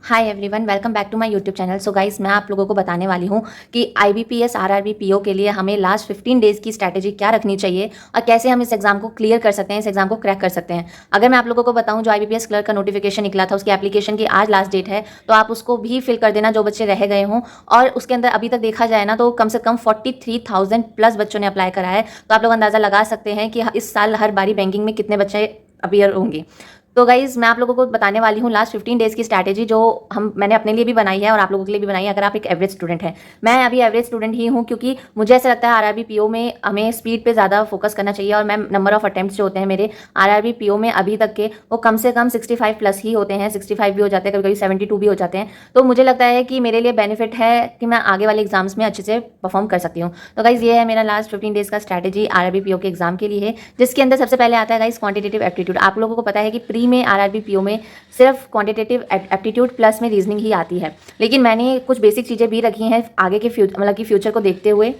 Hi everyone, welcome back to my YouTube channel. So guys, मैं आप लोगों को बताने वाली हूँ कि आईबीपीएस आरआरबी पीओ के लिए हमें लास्ट 15 डेज़ की स्ट्रैटेजी क्या रखनी चाहिए और कैसे हम इस एग्जाम को क्लियर कर सकते हैं, इस एग्जाम को क्रैक कर सकते हैं। अगर मैं आप लोगों को बताऊँ, जो आईबीपीएस क्लर्क का नोटिफिकेशन निकला था, उसकी एप्लीकेशन की आज लास्ट डेट है, तो आप उसको भी फिल कर देना जो बच्चे रह गए हों। और उसके अंदर अभी तक देखा जाए ना, तो कम से कम 43,000 प्लस बच्चों ने अप्लाई करा है। तो आप लोग अंदाज़ा लगा सकते हैं कि इस साल हर बारी बैंकिंग में कितने बच्चे अपियर होंगे। तो गाइज़, मैं आप लोगों को बताने वाली हूँ लास्ट 15 डेज़ की स्ट्रैटेजी, जो मैंने अपने लिए भी बनाई है और आप लोगों के लिए भी बनाई है, अगर आप एक एवरेज स्टूडेंट हैं। मैं अभी एवरेज स्टूडेंट ही हूँ, क्योंकि मुझे ऐसा लगता है आरआरबी पीओ में हमें स्पीड पे ज़्यादा फोकस करना चाहिए। और मैं नंबर ऑफ अटेम्प्ट्स जो होते हैं मेरे आरआरबी पीओ में अभी तक के, वो कम से कम 65 प्लस ही होते हैं। 65 भी हो जाते हैं, कभी कभी 72 भी हो जाते हैं। तो मुझे लगता है कि मेरे लिए बेनिफिट है कि मैं आगे वाले एग्जाम्स में अच्छे से परफॉर्म कर सकती हूँ। तो गाइज़, ये है मेरा लास्ट 15 डेज़ का स्ट्रैटेजी आरआरबी पीओ के एग्जाम के लिए, जिसके अंदर सबसे पहले आता है गाइज़ क्वांटिटेटिव एप्टीट्यूड। आप लोगों को पता है कि प्री में आरआरबी पीओ में सिर्फ क्वांटिटेटिव एप्टीट्यूड प्लस में रीजनिंग ही आती है, लेकिन मैंने कुछ बेसिक चीज़ें भी रखी हैं आगे के फ्यूचर को देखते हुए।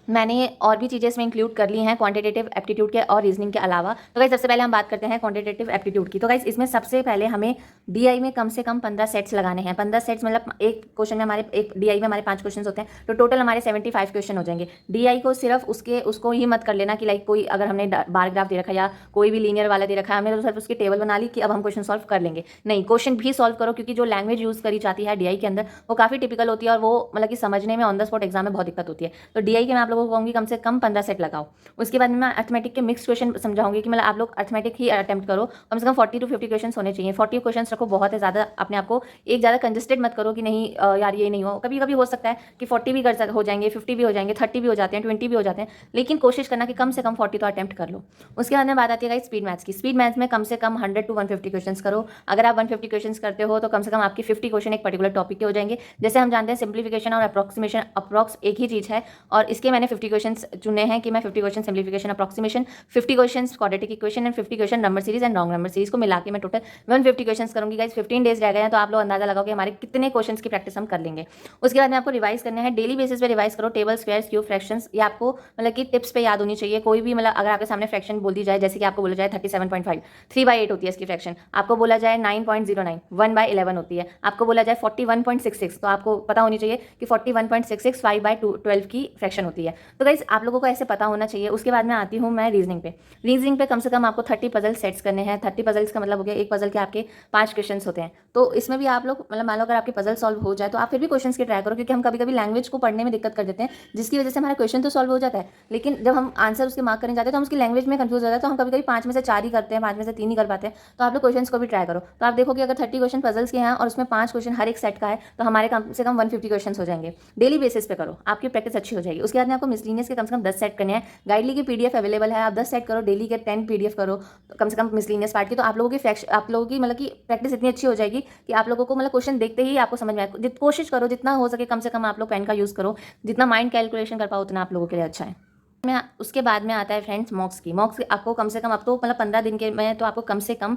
मैंने और भी चीज़ें इसमें इंक्लूड कर ली हैं क्वांटिटेटिव एप्टीट्यूड के और रीजनिंग के अलावा। तो गाइस, सबसे पहले हम बात करते हैं क्वांटिटेटिव एप्टीट्यूड की। तो गाइस, इसमें सबसे पहले हमें डीआई में कम से कम 15 सेट्स लगाने हैं। 15 सेट्स मतलब एक क्वेश्चन में हमारे, एक डीआई में हमारे 5 क्वेश्चन होते हैं, तो टोटल हमारे 75 क्वेश्चन हो जाएंगे। डीआई को सिर्फ उसको ही मत कर लेना कि लाइक कोई अगर हमने बार ग्राफ दे रखा है या कोई भी लीनियर वाला दे रखा है, हमें तो सिर्फ उसकी टेबल बना ली कि अब हम क्वेश्चन सॉल्व कर लेंगे। नहीं, क्वेश्चन भी सॉल्व करो, क्योंकि जो लैंग्वेज यूज़ करी जाती है डीआई के अंदर वो काफ़ी टिपिकल होती है और वो मतलब कि समझने में ऑन द स्पॉट एग्जाम में बहुत दिक्कत होती है। तो डीआई के मैं आप लोगों को कहूँगी कम से कम 15 सेट लगाओ। उसके बाद में मैं अर्थमेटिक के मिक्स क्वेश्चन समझाऊंगी कि मतलब आप लोग अर्थमेटिक ही अटेम्प्ट करो। कम से कम 40 to 50 क्वेश्चन होने चाहिए। 40 क्वेश्चन रखो, बहुत है ज़्यादा। अपने आप को एक ज़्यादा कंजस्टेड मत करो कि नहीं यार ये नहीं हो। कभी कभी हो सकता है कि 40 भी हो जाएंगे, 50 भी हो जाएंगे, 30 भी हो जाते हैं, 20 भी हो जाते हैं, लेकिन कोशिश करना कि कम से कम 40 तो अटेम्प्ट कर लो। उसके बाद में बात आती है स्पीड मैथ्स की। स्पीड मैथ्स में कम से कम 100 to 150 क्वेश्चन करो। अगर आप 150 क्वेश्चन करते हो तो कम से कम आपके 50 क्वेश्चन एक पर्टिकुलर टॉपिक के हो जाएंगे। जैसे हम जानते हैं सिंप्लीफिकेशन और अप्रोक्सीमेशन अप्रॉक्स एक ही चीज़ है, और इसके मैंने 50 क्वेश्चन चुने हैं कि मैं 50 question simplification approximation, 50 questions quadratic equation and 50 question number series and wrong number series को मिला के मैं टोटल 150 क्वेश्चंस करूंगी। गाइस, 15 डेज रह गए हैं, तो आप लोग अंदाजा लगाओ कि हमारे कितने क्वेश्चंस की प्रैक्टिस हम कर लेंगे। उसके बाद में आपको रिवाइज करना है, डेली बेसिस पे रिवाइज करो। टेबल, स्क्वायर्स, क्यूब, फ्रैक्शंस, ये आपको मतलब कि टिप्स पे याद होनी चाहिए। कोई भी मतलब अगर आपके सामने फ्रैक्शन बोल दी जाए, जैसे कि आपको बोला जाए 37.5, 3/8 होती है इसकी फ्रैक्शन। आपको बोला जाए 9.09, 1/11 होती है। आपको बोला जाए 41.66, तो आपको पता होनी चाहिए कि 41.66 5/12 की फ्रैक्शन होती है। तो गाइस, आप लोगों को ऐसे पता होना चाहिए। उसके बाद में आती हूँ मैं रीजनिंग पे। रीजनिंग पे कम से कम आपको 30 पजल सेट्स करने हैं। 30 पजल्स का मतलब हो गया एक पजल के आपके 5 क्वेश्चंस होते हैं। तो इसमें भी आप लोग मतलब मान लो अगर आपके पजल सॉल्व हो जाए तो आप फिर भी क्वेश्चंस की ट्राई करो, क्योंकि हम कभी कभी लैंग्वेज को पढ़ने में दिक्कत कर देते हैं, जिसकी वजह से हमारा क्वेश्चन तो सॉल्व हो जाता है, लेकिन जब हम आंसर उसके मार्क करने जाते हैं तो हम उसकी लैंग्वेज में कंफ्यूज हो जाते हैं। तो हम कभी कभी 5 में से 4 ही करते हैं, 5 में से 3 ही कर पाते हैं। तो आप लोग क्वेश्चन को भी ट्राई करो। तो आप देखो कि अगर 30 क्वेश्चन पजल्स के हैं और उसमें 5 क्वेश्चन हर एक सेट का है, तो हमारे कम से कम 150 क्वेश्चन हो जाएंगे। डेली बेसिस पे करो, आपकी प्रैक्टिस अच्छी हो जाएगी। उसके बाद में आपको मिसलिनियस के कम से कम 10 सेट करने हैं। गाइडली की पीडीएफ अवेलेबल है, आप 10 सेट करो। डेली के 10 पीडीएफ करो कम से कम मिसलिनियस पार्ट की। तो आप लोगों की मतलब कि प्रैक्टिस इतनी अच्छी हो जाएगी कि आप लोगों को मतलब क्वेश्चन देखते ही आपको समझ में आए। कोशिश करो जितना हो सके, कम से कम आप लोग पेन का यूज़ करो। जितना माइंड कैलकुलेशन कर पाओ उतना आप लोगों के लिए अच्छा है। मैं उसके बाद में आता है फ्रेंड्स मॉक्स की। मॉक्स आपको कम से कम, अब तो मतलब 15 दिन के में तो आपको कम से कम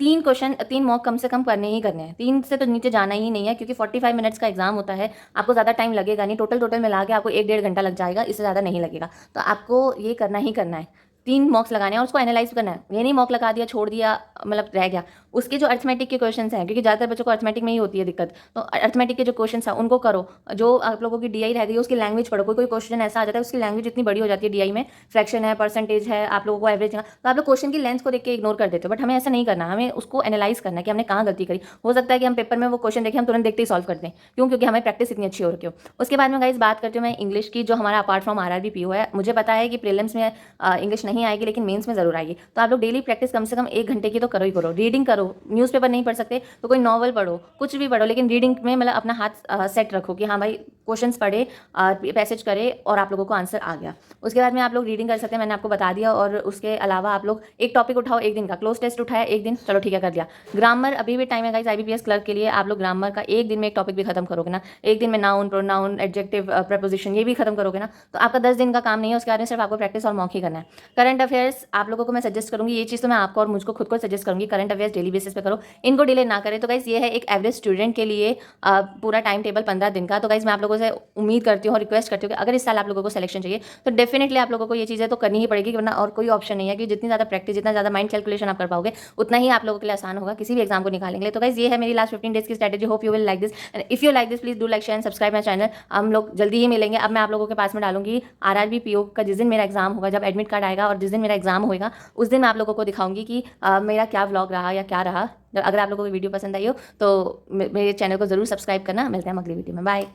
3 मॉक कम से कम करने ही करने हैं। 3 से तो नीचे जाना ही नहीं है, क्योंकि 45 मिनट्स का एग्जाम होता है। आपको ज़्यादा टाइम लगेगा नहीं, टोटल मिला के आपको 1-1.5 घंटा लग जाएगा, इससे ज़्यादा नहीं लगेगा। तो आपको ये करना ही करना है। 3 मॉक्स लगाने हैं और उसको एनालाइज करना है। ये नहीं मॉक लगा दिया छोड़ दिया मतलब रह गया। उसके जो अर्थमेटिक के क्वेश्चंस हैं, क्योंकि ज़्यादातर बच्चों को अर्थमेटिक में ही होती है दिक्कत, तो अर्थमेटिक के जो क्वेश्चंस हैं उनको करो। जो आप लोगों की डीआई रह गई है उसकी लैंग्वेज पढ़ो। कोई क्वेश्चन ऐसा आ जाता है उसकी लैंग्वेज इतनी बड़ी हो जाती है डीआई में, फ्रैक्शन है, परसेंटेज है, आप लोगों को एवरेज है, तो आप लोग क्वेश्चन की लेंथ को देख के इग्नोर कर देते हो। बट हमें ऐसा नहीं करना, हमें उसको एनालाइज करना है कि हमने कहाँ गलती करी। हो सकता है कि हम पेपर में वो क्वेश्चन देखें, हम तुरंत देखते ही सॉल्व कर दें। क्यों? क्योंकि हमें प्रैक्टिस इतनी अच्छी हो रखी हो। उसके बाद में गाइस बात करती हूँ मैं इंग्लिश की, जो हमारा अपार्ट फ्रॉम आरआरबी पीओ है। मुझे पता है कि प्रीलिम्स में इंग्लिश नहीं आएगी, लेकिन मेंस में जरूर आएगी। तो आप लोग डेली प्रैक्टिस कम से कम 1 घंटे की तो करो ही करो। रीडिंग करो, न्यूज़पेपर नहीं पढ़ सकते तो कोई नॉवल पढ़ो, कुछ भी पढ़ो, लेकिन रीडिंग में मतलब अपना हाथ सेट रखो कि हाँ भाई क्वेश्चंस पढ़े, पैसेज करे और आप लोगों को आंसर आ गया। उसके बाद में आप लोग रीडिंग कर सकते हैं, मैंने आपको बता दिया। और उसके अलावा आप लोग एक टॉपिक उठाओ एक दिन का। क्लोज टेस्ट उठाया एक दिन, चलो ठीक है कर दिया। ग्रामर अभी भी टाइम है गाइस, आईबीपीएस क्लर्क के लिए आप लोग ग्रामर का एक दिन में एक टॉपिक भी खत्म करोगे ना, एक दिन में नाउन, प्रोनाउन, एडजेक्टिव, प्रपोजिशन, ये भी खत्म करोगे ना, तो आपका 10 दिन का काम नहीं है। उसके बाद में सिर्फ आपको प्रैक्टिस और मॉक ही करना है। करंट अफेयर्स आप लोगों को मैं सजेस्ट करूंगी, ये चीज़ तो मैं आपको और मुझको खुद को सजेस्ट करूंगी, करंट अफेयर्स डेली बेसिस पे करो, इनको डिले ना करें। तो गाइस ये है एक एवरेज स्टूडेंट के लिए पूरा टाइम टेबल 15 दिन का। तो गाइस मैं आप लोगों से उम्मीद करती हूँ और रिक्वेस्ट करती हूँ कि अगर इस साल आप लोगों को सिलेक्शन चाहिए तो डेफिनेटली आप लोगों को ये चीज़ें तो करनी ही पड़ेगी, वरना और कोई ऑप्शन नहीं है कि जितनी ज़्यादा प्रैक्टिस, जितना ज़्यादा माइंड कैलकुलेशन आप कर पाओगे उतना ही आप लोगों के लिए आसान होगा किसी भी एग्जाम को निकालने के लिए। तो गाइस ये है मेरी लास्ट 15 डेज की strategy. Hope you will like this and if you like this please do like share and subscribe my channel. हम लोग जल्दी ही मिलेंगे। अब मैं आप लोगों के पास में डालूंगी आरआरबी पीओ का जिस दिन मेरा एग्जाम होगा, जब एडमिट कार्ड आएगा और जिस दिन मेरा एग्जाम होगा उस दिन मैं आप लोगों को दिखाऊंगी कि मेरा क्या व्लॉग रहा या क्या रहा। अगर आप लोगों को वीडियो पसंद आई हो तो मेरे चैनल को जरूर सब्सक्राइब करना। मिलते हैं हम अगली वीडियो में। बाय।